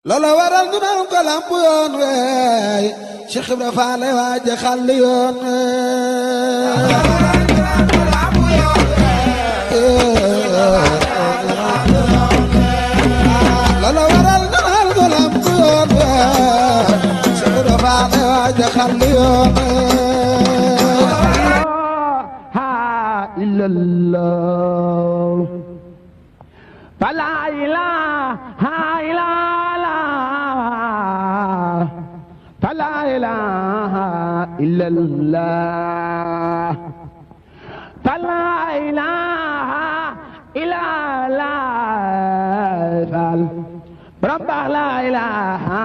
loola waral ñu naan ko lamp yoon weey Cheikh Ibra Fall waaja xàll yoon loola waral ñu naan ko lamp yoon weey Cheikh Ibra Fall waaja xàll yoon illallah fala ilaha illallah fala ilaha illallah fala ilaha illallah fal rabbah la ilaha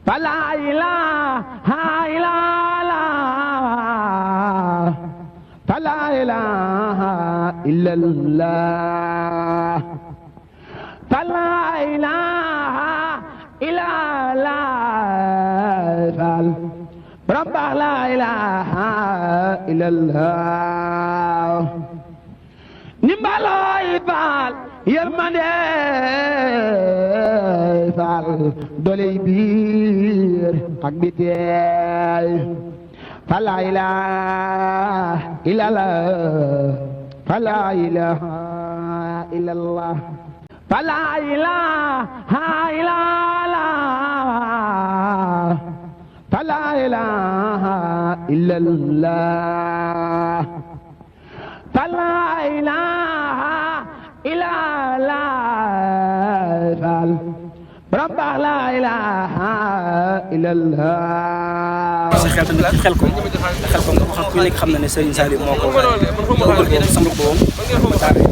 fala ilaha illallah fala ilaha illallah fala ilaha illallah fal rabbah la ilaha illallah nimbaloy fal yërmande fal doley biir ak bitey fala ilaha illallah fala ilaha illallah fala ilaha illallah fala ilaha illallah fala ilaha illallah fal rabbah la ilaha illallah sa xel tamit ci xel ko nga xam ku nekk xam na ne Serigne Saliou moo ko bëgg sama boom taare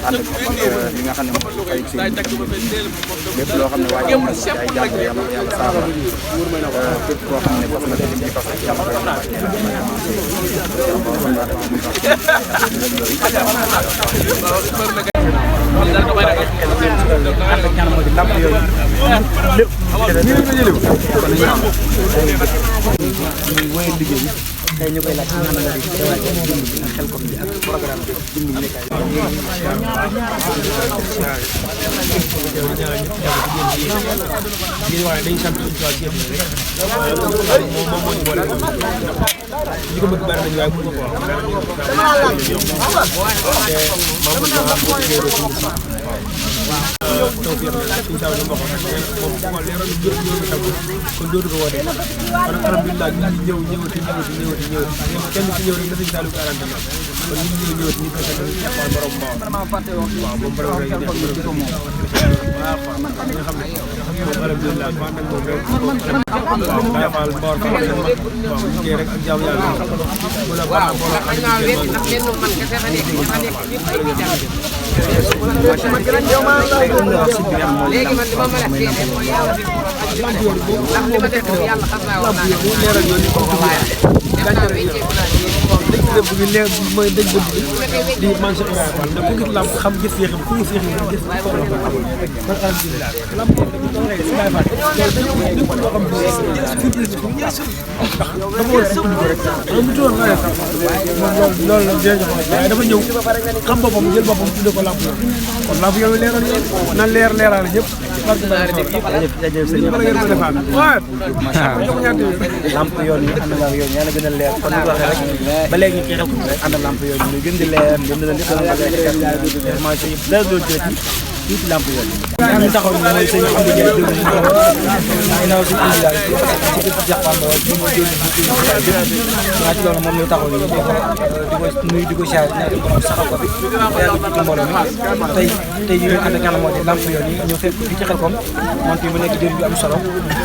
li nga xam ne moom ay ci lépp loo xam ne waaye moom ay jàmm yàlla saafara képp koo xam ne fas na ci fas ci yàlla tey ñu koy laaj ci ñaan la di teewaay ci jëmm bi ak xel ko bi ak programme bi jëmm bi nekkaay ñu waaye dañu sant ci tool yëpp rek moom moo ñu boole ñi ko bëgg bari nañu waaye mënu ko wax kon dootu ko woote kon alhamdulilah ñu ngi ñëwati kenn ci ñëw rek la Serigne Saliou garanti na kon ñu ngi ñëwati ñu ko sant Cheikh borom waaw moom borom rek ñu ko moom waaw nga xam ne moom alhamdulilah man nag moom rek daafal mboor ko waaw liggéey rek ak jaamu yàlla bu la baax léegi man dama mën a seede mooy yàlla fi ndax li ma def moom yàlla xam naa wax naa ne waaye def naa wéccee dëgg bi leer mooy dëgg di man Cheikh Ibrahima Fall ndax ku gis lamb xam gis yéexam ku gis yéexam gis ko la fa kon alhamdulilah lamb ko dañu ko rek Ibrahima Fall lépp loo xam ne ko ndax dafa war a tudd ko rek mu doon nga def moom loolu la dee jox waaye dafa ñëw xam boppam jël boppam tuddee ko lamb kon lamb yow leeral na leer leeral ñëpp lamp yoon yi ànd nga ak yoon yàlla gën a leer kon ñu waxee rek ba léegi ci xel ko rek ànd lamp yoon yi gën di leer gën di leen def ma ci dara do ci ci lamp yoon ñu taxaw ñu mooy sëñ Amdi Ndiaye dégg ñu ginnaaw si indi daal ci jaxam ci mo jël ci loolu moom ñu taxaw ñu di ko xaar ne ko saxal ko fi yàlla ci mbooloo mi tey ñu ànd ak yàlla moo di lamp yoon yi ñu fekk fi ci xel kom moom fi mu nekk jël bi am solo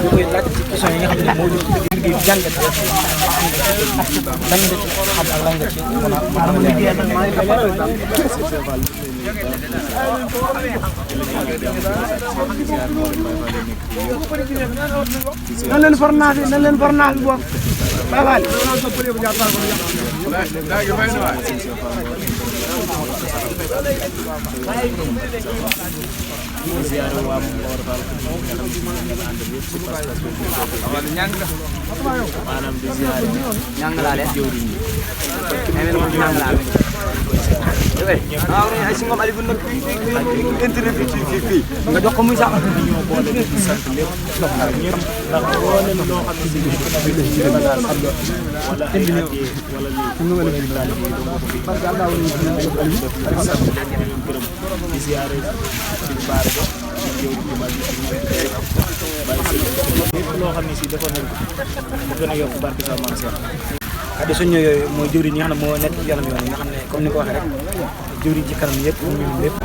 ñu koy laaj ci question yi nga xam ne moo di liggéey jàngat lan nga ci xam ak lan nga ci mën a nan leen fornage bo bay wal nga jox ko muy sax ñoo boole di sant lépp ñëpp ndax wala loo xam ne ci wala indi wala ñu wala ñu dal parce que Allah wala ñu di ziaré ci baar ba yow ci mal loo xam ne si defoon nañ ko mu gën a yokk barke sa maam Cheikh kaddu suñu yooyu mooy jëwriñ ñi nga xam ne moo nekk ci yaram yoon yi nga xam ne comme ni ko waxee rek jëwriñ ci kanam yëpp ñu lépp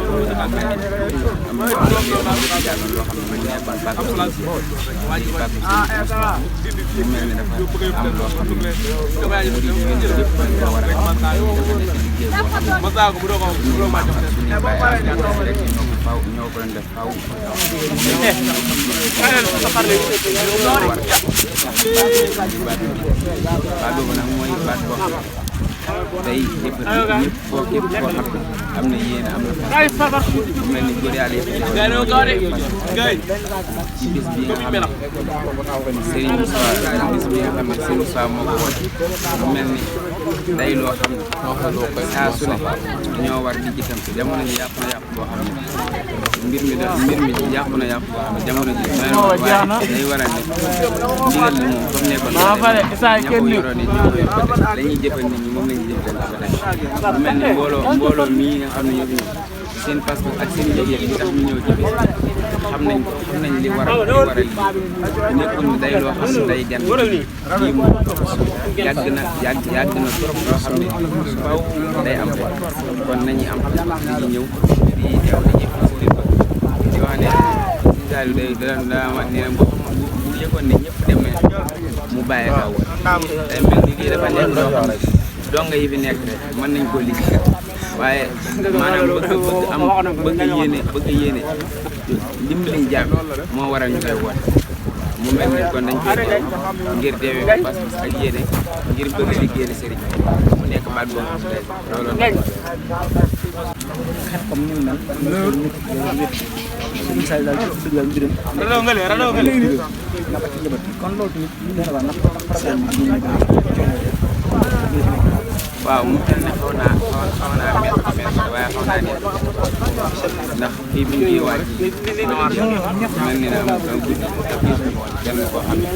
ñoo ko def faaw nag mooy baat boo xam tey ñëpp koo képp koo xam am na yéene am na mel ni góor yàlla yëpp ci bis bi nga xam ne Serigne Moussa bis bi nga xam ne Serigne Moussa moo ko woote mu mel ni day loo xam ne saa su ne ñoo war di jitam jamono ji yàqu na yàqu boo xam ne mbir mi yàqu na yàqu boo xam ne jamono ji waaye day waral ne ndigal li moom comme nekkoon ña ko yoroon it ñoo ko yor la ñuy jëfal nit ñi moom la ñuy jëfal ba tey mu mel ni mbooloo mii nga xam ne ñoo fi ñëw seen passeport ak seen yëg-yëg yi tax ñu ñëw ci bis xam nañ li waral nekkul ni day loo xam ne day gan lii moom yàgg na trop loo xam ne faaw day am kon nañuy am di ñëw di teew dañuy fas di wax ne daal day daa ne bu yëgoon ne ñëpp dem mu bàyyi kaw day mel ni lii dafa nekk loo xam ne donga yi fi nekk rek mën nañ koo liggéey waaye maanaam bëgg yéene dimbali jàmm moo waral ñu koy woote mu mel ni kon dañ koy def ngir deewee ko pas-pas ak yéene ngir bëgg liggéeyal sëriñ mu nekk baat boo xam ne loolu xet comme ñu mel suñu say daal ci dëggal mbirum ralaw nga naka ci jëbat kon loolu tamit ñu dara wax nak seen waaw mu mel ne xaw naa waaye xaw naa neex ndax fii bi ñuy waaj mel ni na am guddi ak kenn koo xam ne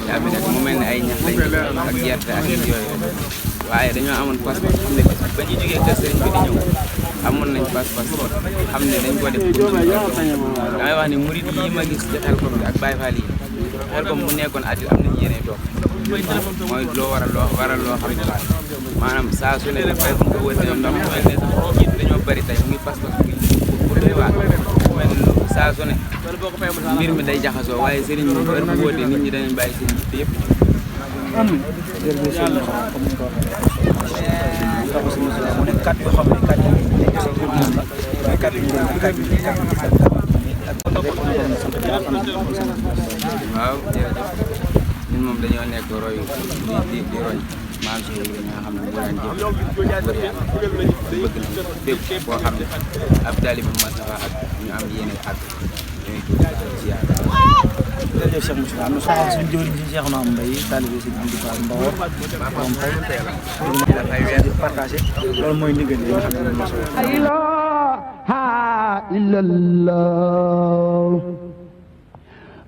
yaa bi nag mu mel ne ay ñax lañ ak gerte ak yooyu waaye dañoo amoon pas-pas xam ne ba ñu jógee kër sëriñ bi di ñëw amoon nañ pas-pas xam ne dañ ko def damay wax ne murid yi ma gis ci Xelcom bi ak Baye Fall yi Xelcom bu nekkoon at am nañ yéene toog mooy loo waral loo xam ne maanaam saa su ne dafay ko wëte ndax mu mel ne jiit dañoo bëri tey muy pas-pas bu doy waar mu mel ne saa su ne mbir mi day jaxasoo waaye sëriñ bi heure bu wóotee nit ñi dañuy bàyyi seen jiit yëpp waaw jërëjëf ñun moom dañoo nekk royu di roy maam si nga xam ne bu daan jëf bëri bëgg na fépp boo xam ne ab taalibe Moustapha ak ñu am yéene ak ñooy ziar jërëjëf Cheikh Moussa am na soxal suñu jëwriñ si Cheikh Naam Mbaye taalibe si am di Fall Mbawor moom tey dafay weer di partagé loolu mooy ndigal yi nga xam ne moom la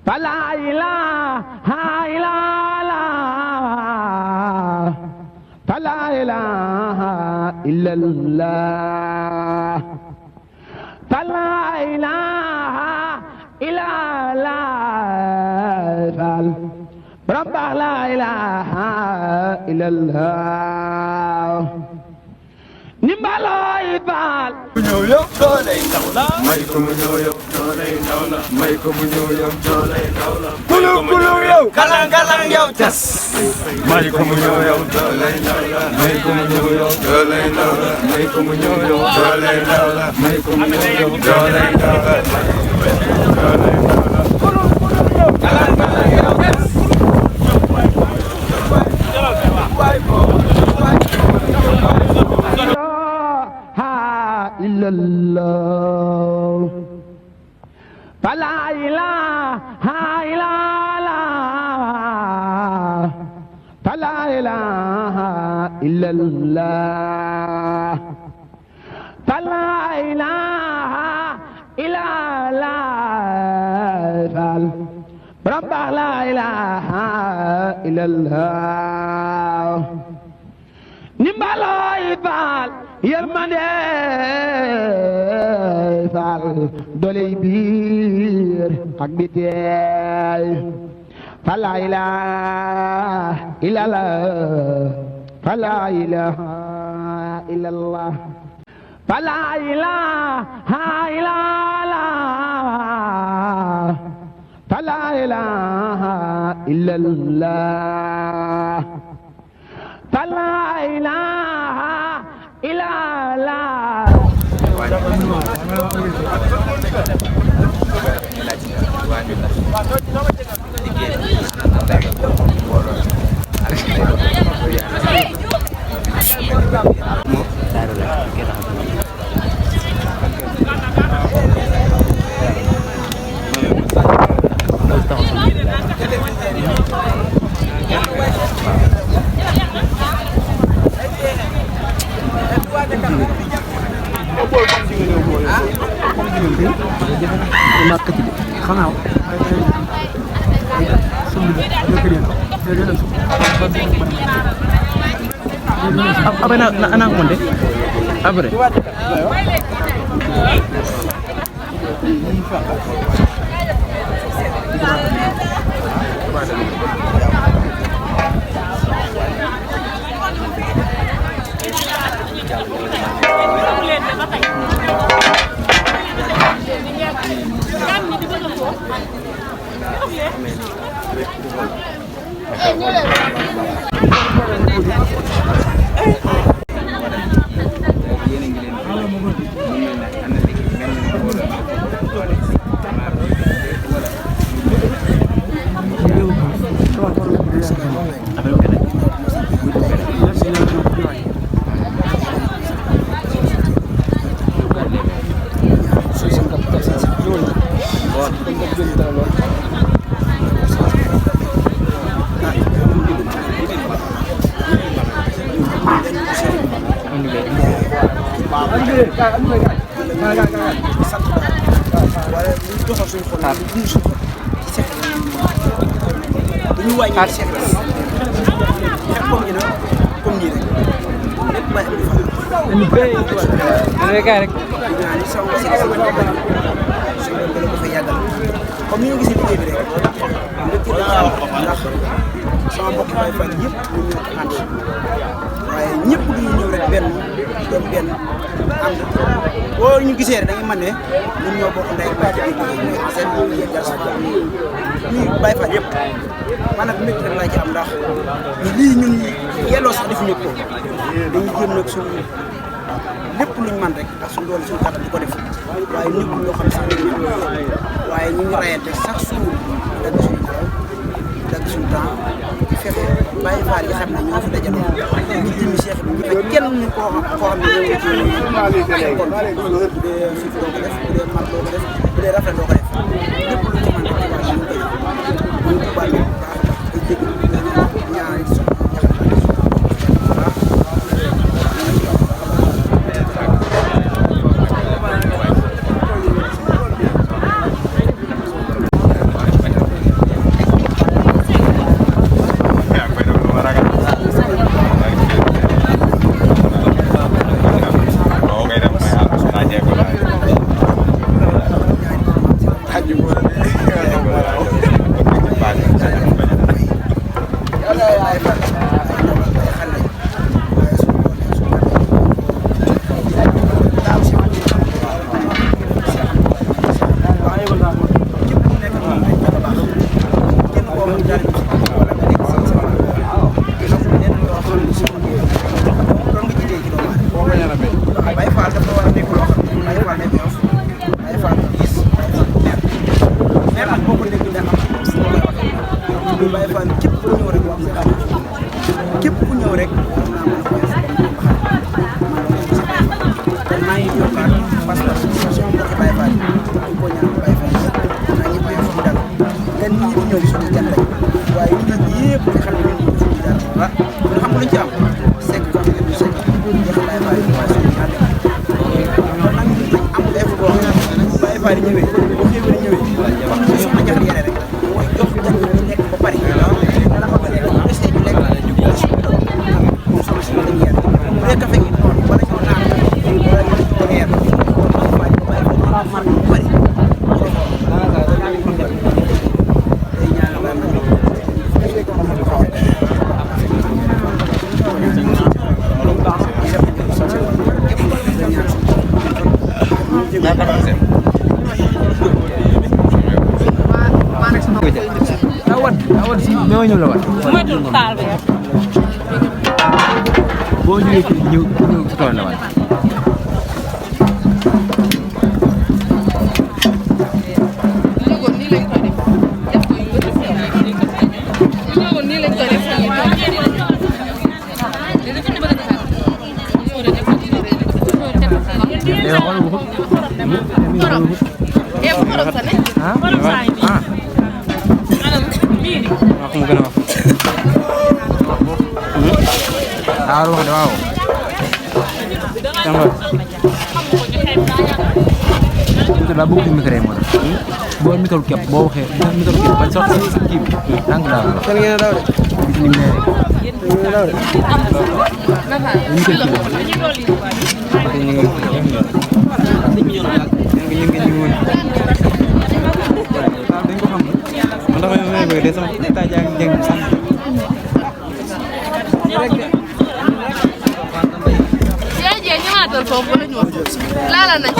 فلا إله إلا الله فلا إله إلا الله فلا إله إلا الله رب لا إله إلا الله nimbalooy baal mu ñëw yow dooley ndaw la may ko mu ñëw yow dooley ndaw la may ko mu ñëw yow dooley ndaw la kulu kulu yow galang galang yow tas may ko mu ñëw yow dooley ndaw la may ko mu ñëw yow dooley ndaw la may ko mu ñëw yow dooley ndaw la may ko mu ñëw yow dooley ndaw la dooley ndaw la kulu kulu yow galang galang yow tas إلا الله فلا إله إلا الله فلا إله إلا الله فلا إله إلا الله رب لا إله إلا الله nimbalooy baal yërmande faal doley biir ak bitey fala ilaha illallah fala ilaha illallah fala ilaha illallah fala ilaha illallah فلا إله إلا الله Apa anak monde? Apa deh? comme ni nga gisee liggéey bi rek lépp ndax sama mbokk Baay Faal yëpp ñu ñëw ànd waaye ñëpp du ñu ñëw rek benn doon benn ànd boo ñu gisee rek da ngay mën ne ñun ñoo bokk ndey baay ci liggéey seen gas ñuy Baay Faal yëpp man nag mbégte rek laa ci am ndax lii ñun yelloo sax defuñu ko dañuy jéem nag suñu lépp luñ man rek ak suñu doole suñu kàttan di ko def waaye nit loo xam sax dañu waaye ñu ngi rayante chaque jour dagg suñu temps di fexe Baay Faal yi xam ne ñoo fi dajaloo ñu jëmi Cheikh bi ñu fekk kenn koo xam ne ñoo ci kon bu dee suuf doo ko def bu dee mar doo ko def bu dee rafet doo ko def lépp luñ ci man rek waaye ñu ngi koy def ñu ngi ko bàyyi baax ay dégg ñaari boo ñëwee ci ñëw ci tool la waay waaw daa bëgg micro yi moo tax boo micro képp boo waxee micro képp ba sox si kii bi tànk daal la kan ngeen daw de gis ni ne ngeen daw de laala nañ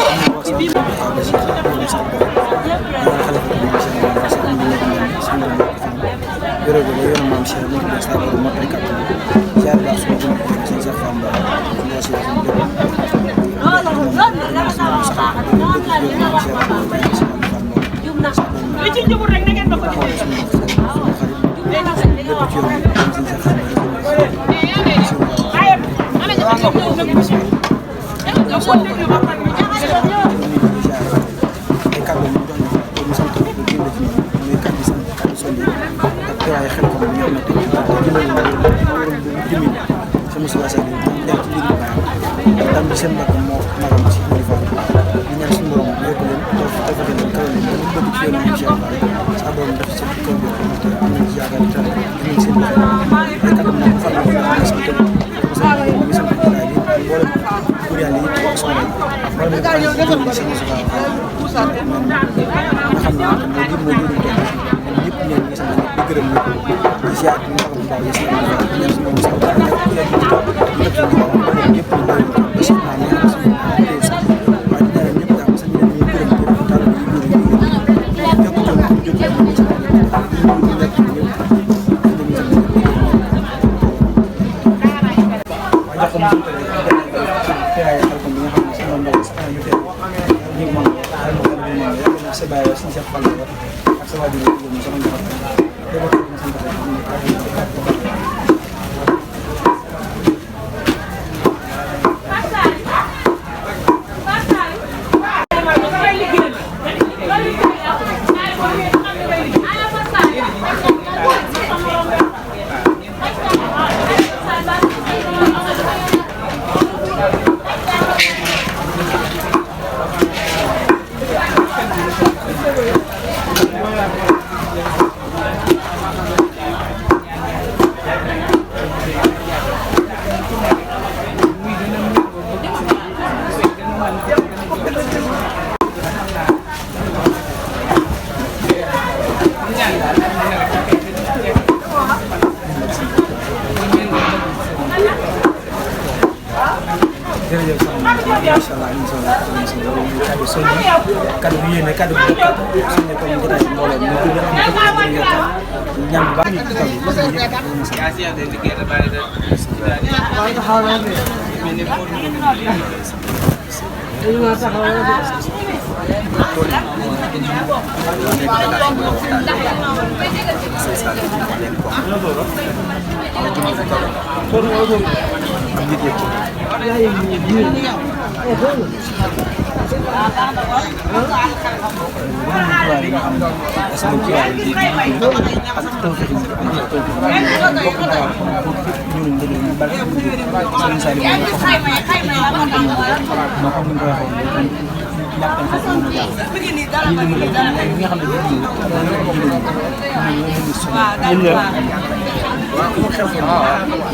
jërëjëf macha allah émission la kaddu soññi kaddu bu yéene kaddu bu soññi comme jotaay mbooloo ñu gën a am ko ñaan bu baax ñu taw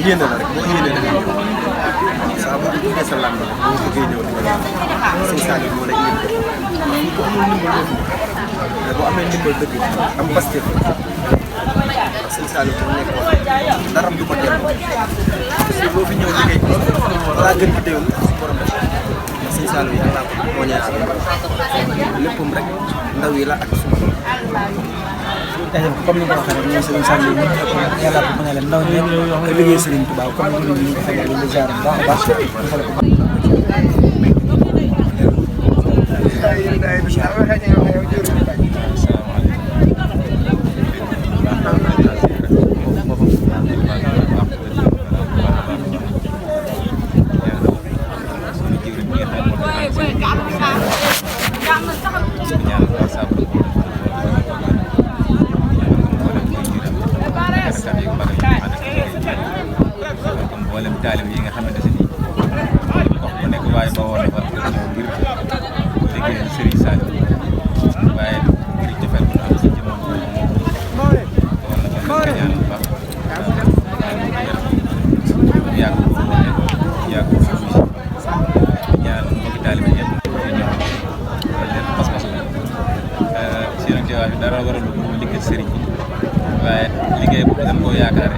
yéene la rek boo yéene da ngay saa boo ko duggee sa làmb rek boo bëggee ñëw di nga sëñ Saliou moo lay indi ko amul ndimbal mais boo amee ndimbal dëgg am Pastef sëñ Saliou fu mu nekk dara du ko delloo si boo fi ñëw liggéey balaa gën ko déwén borom def sëñ Saliou yàlla ko moo ñaar léppam rek ndaw yi la ak suma comme ni nga ko waxee rek ñoom Serigne Saliou ñu yàlla ko mënal ndaw ñi nga liggéey Serigne Touba comme ni ñu ko xamee ñu jaar bu baax a baax defal ko taalib yi nga xamante ne wax bu nekk waaye ba woon dafa ngir liggéeyal Serigne Saliou waaye ngir jëfal bu am si jëmmam wala ko ñaan bu baax yàgg ko yàgg ko ñaan mbokki taalib yi yëpp ñoo leen pas-pas si nag teewaay bi dara waral lu liggéey Serigne bi waaye liggéey boobu dañ koo yaakaare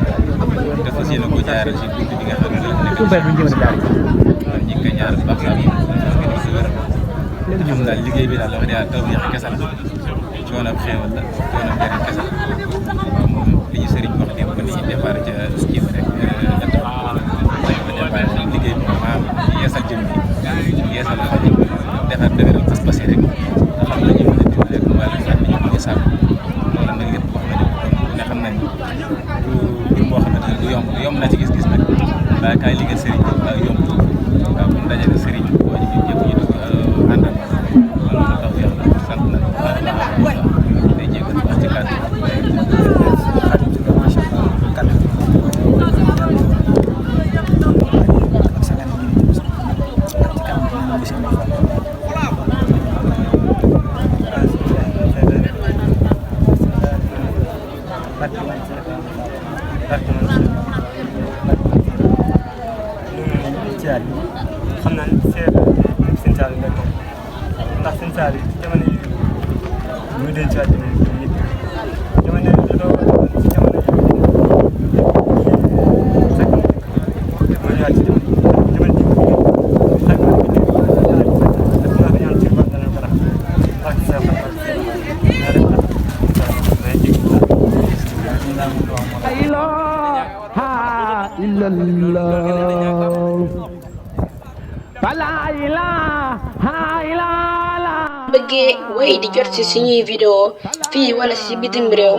dafa seen ko jaaral si guddi bi nga xam ne ñi ngi koy ñaar baax la ñoom daal liggéey bi daal wax dëgg yàlla taw bi kese la coono xéewal la coono njëriñ kese la moom li ñu sëriñ wax démb ba ni ñu départ ca kii rek liggéey bi maanaam yeesal jëm bi yeesal defar dëgëral pas-pas rek nga xam ne ñu mën a dimbali rek wàllu fànn ñu mën a sàmm loolu nag lépp wax nañu ko ne xam nañ mbir moo xam ne du yomb na ci gis-gis nag waaye kaay liggéey sëriñ bi yomb waaw bu ñu dajale sëriñ boo ñu ñëpp ñu dugg àndal loolu tax yàlla sant nañ ko baax a baax day jégal wax ci kàddu xam naa ne seen Sëñ Saliou nekkoon ndax Sëñ Saliou jamono yi muy denc waat jamono yi jamono yi ci jamono yi mooy ñëwaat ci jamono ji fekk na bi def naa ko ñaan ci baax dana ko rax ak sa bëggee way di jot ci suñuy vidéo fii wala ci bitim réew